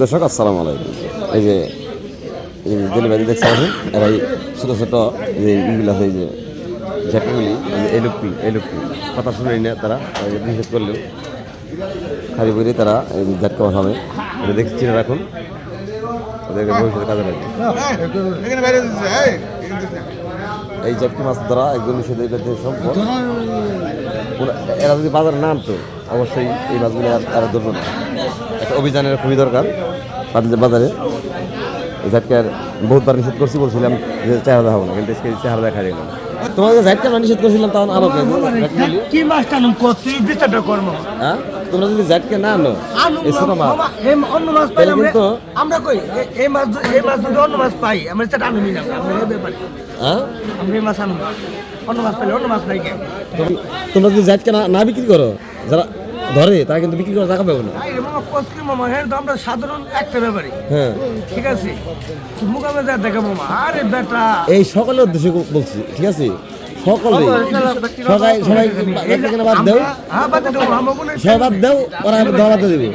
দর্শক আসসালামু আলাইকুম। এই যে ডেলিভারি দেখতে পাচ্ছেন, এরাই ছোটো ছোটো যে ইগুলো আছে, এই যে জ্যাকগুলি, এই লোকটি কথা শুনেই না তারা নিষেধ করলেও খালি বলে তারা ঝাটকা বসাবে। এটা দেখে চিনে রাখুন, ওদেরকে ভবিষ্যতে কাজে লাগবে। এই জ্যাটকি মাছ ধরা একজন নিষেধ সম্পদ। এরা যদি বাজারে না আনতো অবশ্যই এই মাছগুলো আর ধরবো না। একটা অভিযানের খুবই দরকার বাজারে। ঝাটকার বহুতবার নিষেধ করছি, বলছিলাম যে চেহারা দেখাবো না, কিন্তু চেহারা দেখা যায় না। তোমাদের ঝাটকা নিষেধ করছিলাম তখন আরো কি মাছটা নাম করছি বিচারটা করবো। হ্যাঁ, তোমরা যদি ঝাটকা না আনো এই ছোট মাছ অন্য মাছ পাইলে কিন্তু আমরা কই এই মাছ যদি অন্য মাছ পাই আমরা সেটা আনবি না। আমরা এই ব্যাপারে হ্যাঁ, আমরা এই মাছ আনবো, অন্য মাছ পাইলে অন্য মাছ নাই কে। তোমরা যদি ঝাটকা না বিক্রি করো, যারা ধরে তারা কিন্তু বিক্রি করা টাকা পাবে না। মামা কসলি মামা, হ্যাঁ তো আমরা সাধারণ একটা ব্যাপারে। হ্যাঁ, ঠিক আছে, মুখামে যা দেখে মামা। আরে বেটা এই সকলের উদ্দেশ্যে বলছি, ঠিক আছে? সকলে সবাই বাদ দেও, হ্যাঁ বাদ দেবো, আমার সবাই বাদ দেও, ওরা ধরা বাদ দেবো।